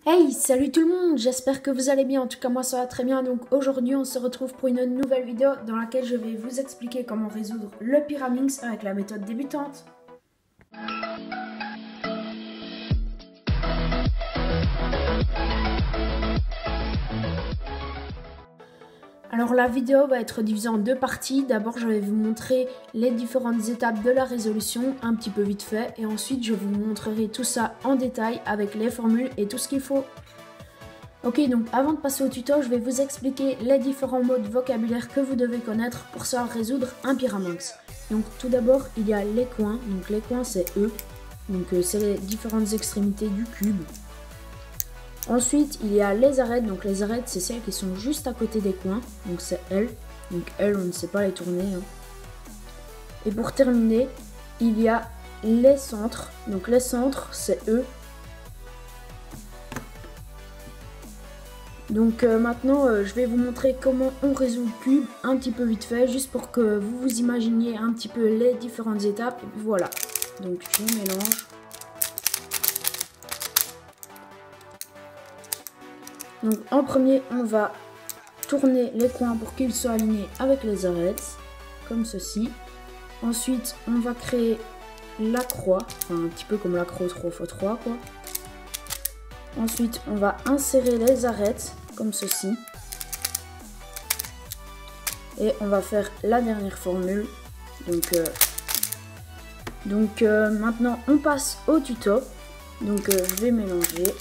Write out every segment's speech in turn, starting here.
Hey, salut tout le monde, j'espère que vous allez bien, en tout cas moi ça va très bien. Donc aujourd'hui on se retrouve pour une nouvelle vidéo dans laquelle je vais vous expliquer comment résoudre le Pyraminx avec la méthode débutante. Alors la vidéo va être divisée en deux parties. D'abord je vais vous montrer les différentes étapes de la résolution un petit peu vite fait, et ensuite je vous montrerai tout ça en détail avec les formules et tout ce qu'il faut. Ok, donc avant de passer au tuto, je vais vous expliquer les différents mots de vocabulaire que vous devez connaître pour savoir résoudre un Pyraminx. Donc tout d'abord, il y a les coins. Donc les coins, c'est E. Donc c'est les différentes extrémités du cube. Ensuite, il y a les arêtes. Donc les arêtes, c'est celles qui sont juste à côté des coins. Donc c'est L. Donc L, on ne sait pas les tourner. Et pour terminer, il y a les centres. Donc les centres, c'est E. Donc maintenant, je vais vous montrer comment on résout le cube un petit peu vite fait, juste pour que vous vous imaginiez un petit peu les différentes étapes. Et puis voilà. Donc je mélange. Donc en premier, on va tourner les coins pour qu'ils soient alignés avec les arêtes, comme ceci. Ensuite, on va créer la croix, enfin un petit peu comme l'accro 3x3 quoi. Ensuite, on va insérer les arêtes, comme ceci. Et on va faire la dernière formule. Donc maintenant, on passe au tuto. Donc je vais mélanger.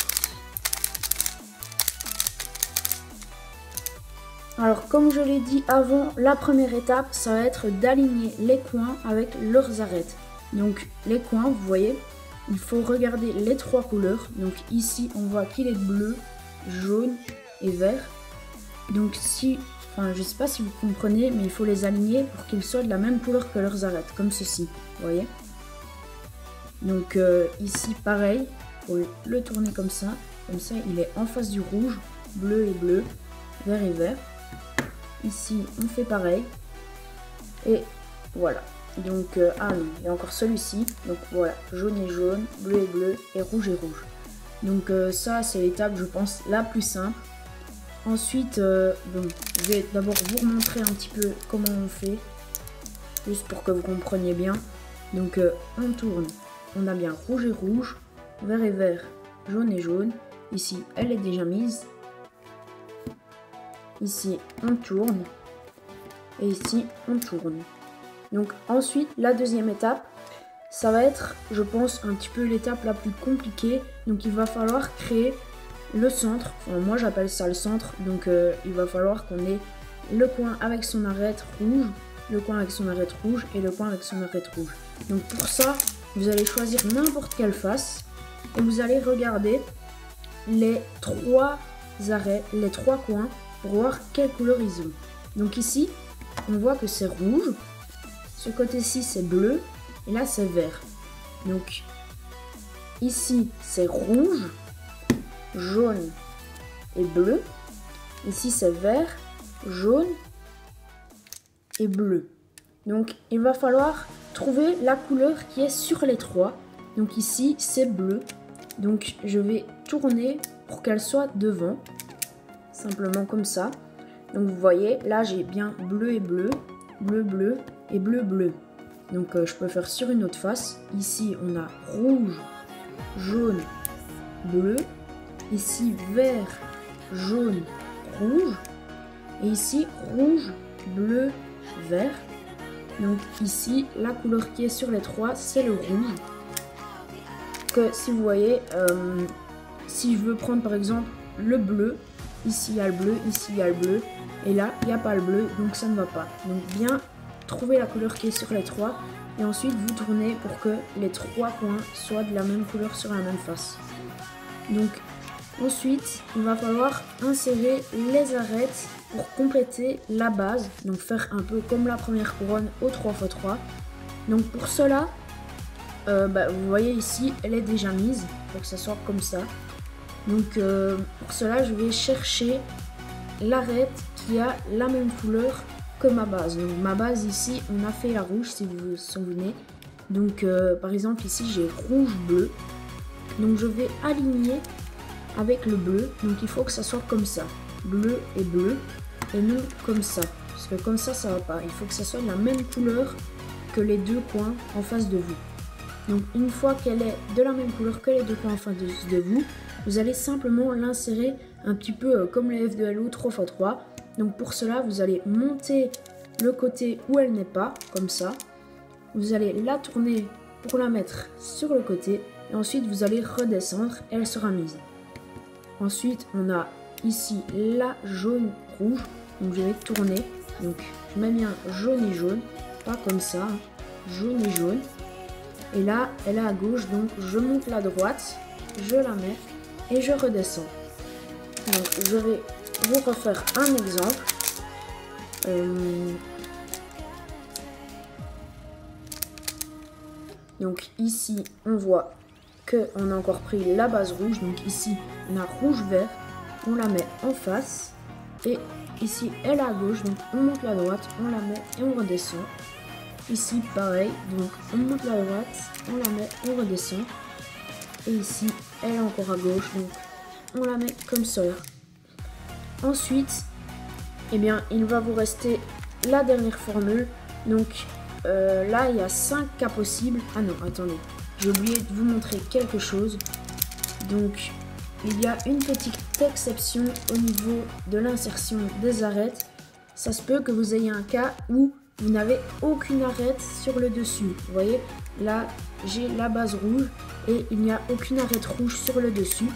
Alors comme je l'ai dit avant, la première étape, ça va être d'aligner les coins avec leurs arêtes. Donc les coins, vous voyez, il faut regarder les trois couleurs. Donc ici, on voit qu'il est bleu, jaune et vert. Donc je sais pas si vous comprenez, mais il faut les aligner pour qu'ils soient de la même couleur que leurs arêtes, comme ceci, vous voyez. Donc ici, pareil, il faut le tourner comme ça il est en face du rouge, bleu et bleu, vert et vert. Ici, on fait pareil, et voilà. Donc, ah non, il y a encore celui-ci. Donc voilà, jaune et jaune, bleu et bleu, et rouge et rouge. Donc ça, c'est l'étape, je pense, la plus simple. Ensuite, bon, je vais d'abord vous montrer un petit peu comment on fait, juste pour que vous compreniez bien. Donc on tourne, on a bien rouge et rouge, vert et vert, jaune et jaune. Ici, elle est déjà mise. Ici, on tourne. Et ici, on tourne. Donc ensuite, la deuxième étape, ça va être, je pense, un petit peu l'étape la plus compliquée. Donc il va falloir créer le centre. Enfin, moi j'appelle ça le centre. Donc il va falloir qu'on ait le coin avec son arête rouge, le coin avec son arête rouge et le coin avec son arête rouge. Donc pour ça, vous allez choisir n'importe quelle face et vous allez regarder les trois arêtes, les trois coins pour voir quelle couleur ils ont. Donc ici, on voit que c'est rouge. Ce côté-ci, c'est bleu. Et là, c'est vert. Donc, ici, c'est rouge, jaune et bleu. Ici, c'est vert, jaune et bleu. Donc, il va falloir trouver la couleur qui est sur les trois. Donc, ici, c'est bleu. Donc, je vais tourner pour qu'elle soit devant. Simplement comme ça. Donc, vous voyez, là, j'ai bien bleu et bleu, bleu, bleu et bleu, bleu. Donc je peux faire sur une autre face. Ici on a rouge, jaune, bleu. Ici vert, jaune, rouge. Et ici rouge, bleu, vert. Donc ici la couleur qui est sur les trois, c'est le rouge. Que si vous voyez, si je veux prendre par exemple le bleu, ici il y a le bleu, ici il y a le bleu. Et là il n'y a pas le bleu, donc ça ne va pas. Donc bien trouver la couleur qui est sur les trois et ensuite vous tournez pour que les trois coins soient de la même couleur sur la même face. Donc ensuite il va falloir insérer les arêtes pour compléter la base, donc faire un peu comme la première couronne au 3x3. Donc pour cela, vous voyez ici elle est déjà mise pour que ça soit comme ça. Donc pour cela je vais chercher l'arête qui a la même couleur que ma base. Donc ma base ici, on a fait la rouge si vous vous souvenez. Donc par exemple ici j'ai rouge bleu. Donc je vais aligner avec le bleu. Donc il faut que ça soit comme ça. Bleu et bleu. Et non comme ça. Parce que comme ça va pas. Il faut que ça soit de la même couleur que les deux coins en face de vous. Donc une fois qu'elle est de la même couleur que les deux coins en face de vous, vous allez simplement l'insérer un petit peu comme les F2LO 3x3. Donc pour cela, vous allez monter le côté où elle n'est pas, comme ça. Vous allez la tourner pour la mettre sur le côté. Et ensuite, vous allez redescendre et elle sera mise. Ensuite, on a ici la jaune-rouge. Donc je vais tourner. Donc je mets bien jaune et jaune. Pas comme ça. Hein. Jaune et jaune. Et là, elle est à gauche. Donc je monte la droite. Je la mets. Et je redescends. Donc je vais vous refaire un exemple. Donc ici, on voit qu'on a encore pris la base rouge. Donc ici, on a rouge-vert. On la met en face. Et ici, elle est à gauche. Donc on monte la droite, on la met et on redescend. Ici, pareil. Donc on monte la droite, on la met, on redescend. Et ici, elle est encore à gauche. Donc on la met comme cela. Ensuite, eh bien, il va vous rester la dernière formule. Donc là, il y a 5 cas possibles. Ah non, attendez. J'ai oublié de vous montrer quelque chose. Donc, il y a une petite exception au niveau de l'insertion des arêtes. Ça se peut que vous ayez un cas où vous n'avez aucune arête sur le dessus. Vous voyez, là, j'ai la base rouge et il n'y a aucune arête rouge sur le dessus.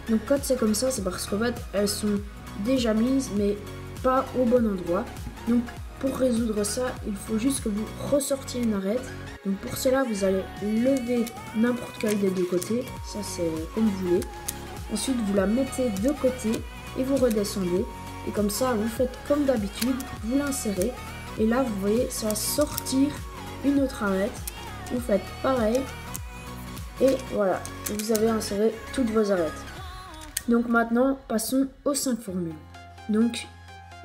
Donc, quand c'est comme ça, c'est parce qu'en fait, elles sont déjà mises, mais pas au bon endroit. Donc, pour résoudre ça, il faut juste que vous ressortiez une arête. Donc pour cela, vous allez lever n'importe quel des deux côtés. Ça, c'est comme vous voulez. Ensuite, vous la mettez de côté et vous redescendez. Et comme ça, vous faites comme d'habitude, vous l'insérez. Et là, vous voyez, ça va sortir une autre arête. Vous faites pareil. Et voilà, vous avez inséré toutes vos arêtes. Donc maintenant, passons aux 5 formules. Donc,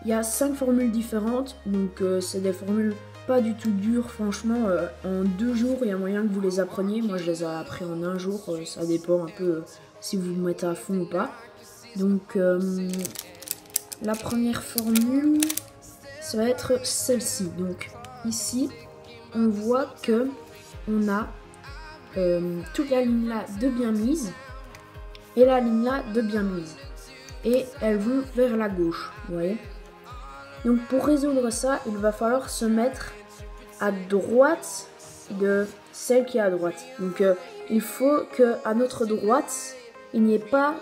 il y a 5 formules différentes. Donc, c'est des formules pas du tout dures. Franchement, en 2 jours, il y a moyen que vous les appreniez. Moi, je les ai appris en 1 jour. Ça dépend un peu si vous vous mettez à fond ou pas. Donc, la première formule, ça va être celle-ci. Donc, ici, on voit que on a toute la ligne là de bien mise et la ligne là de bien mise. Et elles vont vers la gauche, vous voyez. Donc pour résoudre ça, il va falloir se mettre à droite de celle qui est à droite. Donc il faut qu'à notre droite, il n'y ait pas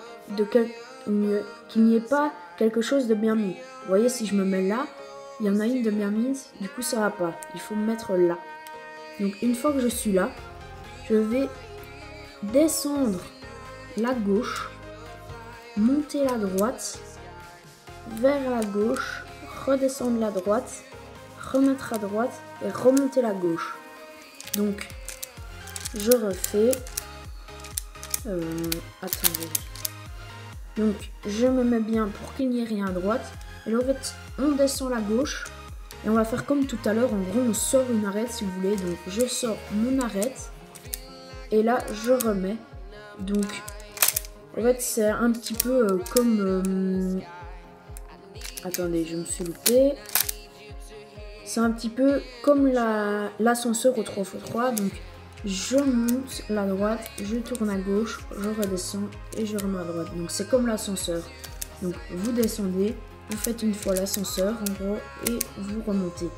quelque chose de bien mis. Vous voyez, si je me mets là, il y en a une de bien mise, du coup ça va pas. Il faut me mettre là. Donc une fois que je suis là, je vais descendre la gauche, monter la droite, vers la gauche, redescendre la droite, remettre à droite et remonter la gauche. Donc, je refais. Attendez. Donc, je me mets bien pour qu'il n'y ait rien à droite. Et là, en fait, on descend la gauche. Et on va faire comme tout à l'heure. En gros, on sort une arête si vous voulez. Donc, je sors mon arête. Et là, je remets. Donc, en fait, c'est un petit peu comme... Attendez, je me suis loupé. C'est un petit peu comme l'ascenseur au 3x3. Donc, je monte la droite, je tourne à gauche, je redescends et je remets à droite. Donc, c'est comme l'ascenseur. Donc, vous descendez, vous faites une fois l'ascenseur en gros et vous remontez.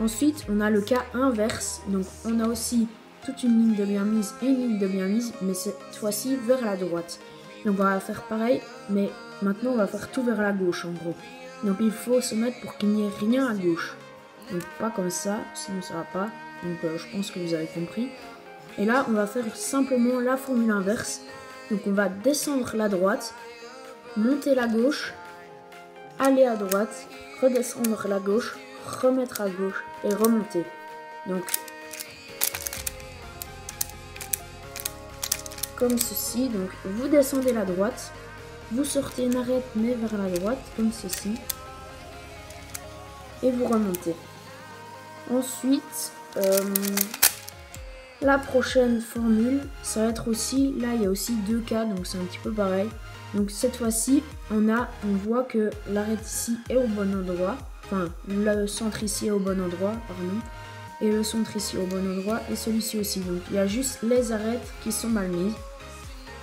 Ensuite, on a le cas inverse. Donc, on a aussi toute une ligne de bien mise et une ligne de bien mise, mais cette fois-ci vers la droite. Donc, on va faire pareil, mais maintenant, on va faire tout vers la gauche en gros. Donc il faut se mettre pour qu'il n'y ait rien à gauche. Donc pas comme ça, sinon ça va pas. Donc je pense que vous avez compris. Et là, on va faire simplement la formule inverse. Donc on va descendre la droite, monter la gauche, aller à droite, redescendre la gauche, remettre à gauche et remonter. Donc comme ceci. Donc vous descendez la droite. Vous sortez une arête mais vers la droite, comme ceci. Et vous remontez. Ensuite, la prochaine formule, ça va être aussi, là il y a aussi 2 cas, donc c'est un petit peu pareil. Donc cette fois-ci, on voit que l'arête ici est au bon endroit. Enfin, le centre ici est au bon endroit, pardon. Et le centre ici au bon endroit et celui-ci aussi. Donc il y a juste les arêtes qui sont mal mises.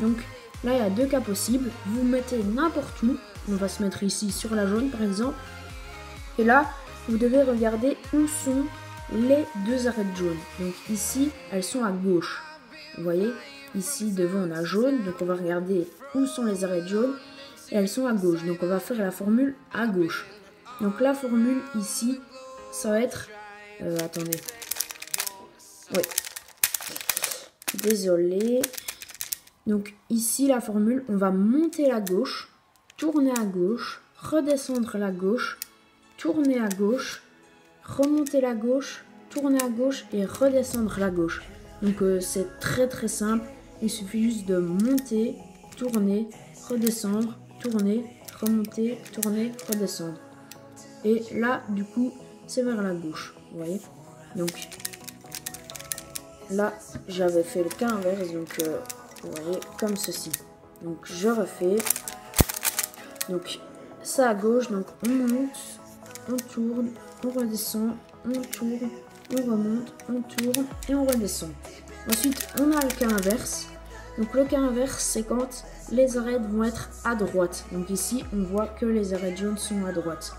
Donc là, il y a deux cas possibles. Vous mettez n'importe où. On va se mettre ici sur la jaune par exemple. Et là, vous devez regarder où sont les deux arêtes jaunes. Donc ici, elles sont à gauche. Vous voyez, ici devant on a jaune. Donc on va regarder où sont les arêtes jaunes. Et elles sont à gauche. Donc on va faire la formule à gauche. Donc la formule ici, ça va être... attendez. Oui. Désolé. Donc ici la formule, on va monter la gauche, tourner à gauche, redescendre la gauche, tourner à gauche, remonter la gauche, tourner à gauche et redescendre la gauche. Donc c'est très très simple. Il suffit juste de monter, tourner, redescendre, tourner, remonter, tourner, redescendre. Et là, du coup, c'est vers la gauche. Vous voyez? Donc là, j'avais fait le cas inverse. Donc vous voyez, comme ceci. Donc je refais. Donc ça à gauche. Donc on monte, on tourne, on redescend, on tourne, on remonte, on tourne et on redescend. Ensuite, on a le cas inverse. Donc le cas inverse, c'est quand les arêtes vont être à droite. Donc ici, on voit que les arêtes jaunes sont à droite.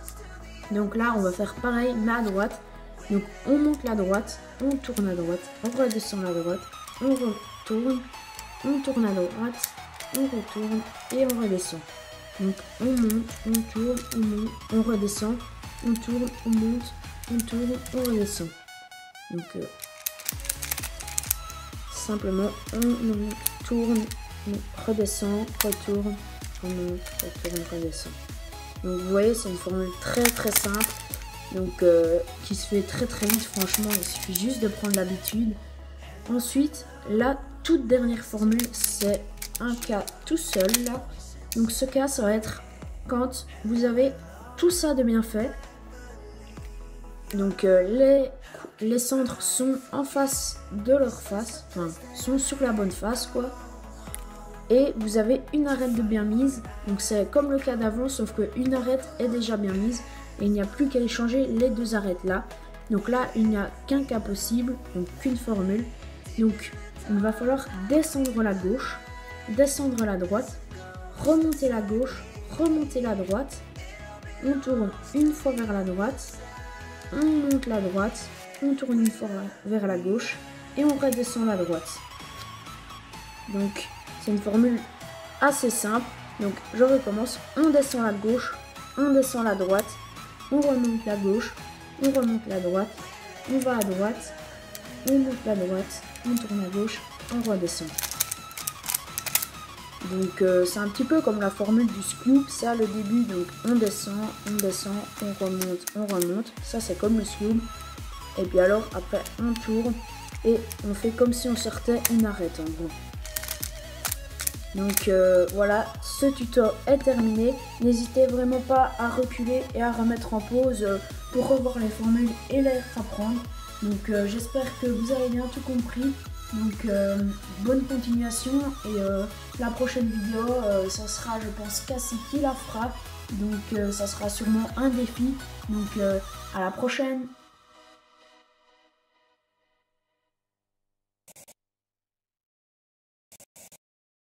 Donc là, on va faire pareil, mais à droite. Donc on monte la droite, on tourne à droite, on redescend à droite, on retourne, on tourne à droite, on retourne et on redescend. Donc on monte, on tourne, on monte, on redescend, on tourne, on monte, on tourne, on redescend. Donc simplement on monte, tourne, on redescend, retourne, on monte, retourne, redescend. Donc vous voyez, c'est une formule très très simple, donc qui se fait très très vite. Franchement, il suffit juste de prendre l'habitude. Ensuite, la toute dernière formule, c'est un cas tout seul là. Donc ce cas, ça va être quand vous avez tout ça de bien fait. Donc les centres sont en face de leur face, enfin sont sur la bonne face quoi. Et vous avez une arête de bien mise. Donc c'est comme le cas d'avant, sauf qu'une arête est déjà bien mise. Et il n'y a plus qu'à échanger les deux arêtes là. Donc là, il n'y a qu'un cas possible, donc qu'une formule. Donc il va falloir descendre la gauche, descendre la droite, remonter la gauche, remonter la droite. On tourne une fois vers la droite, on monte la droite, on tourne une fois vers la gauche et on redescend la droite. Donc c'est une formule assez simple. Donc je recommence. On descend la gauche, on descend la droite, on remonte la gauche, on remonte la droite, on va à droite, on monte la droite, on tourne à gauche, on redescend. Donc c'est un petit peu comme la formule du scoop. Ça le début, donc on descend, on remonte. Ça c'est comme le scoop. Et puis alors après on tourne et on fait comme si on sortait une arête en gros. Donc voilà, ce tuto est terminé. N'hésitez vraiment pas à reculer et à remettre en pause pour revoir les formules et les apprendre. Donc j'espère que vous avez bien tout compris. Donc bonne continuation et la prochaine vidéo, ça sera je pense Cassie qui la fera. Donc ça sera sûrement un défi. Donc à la prochaine.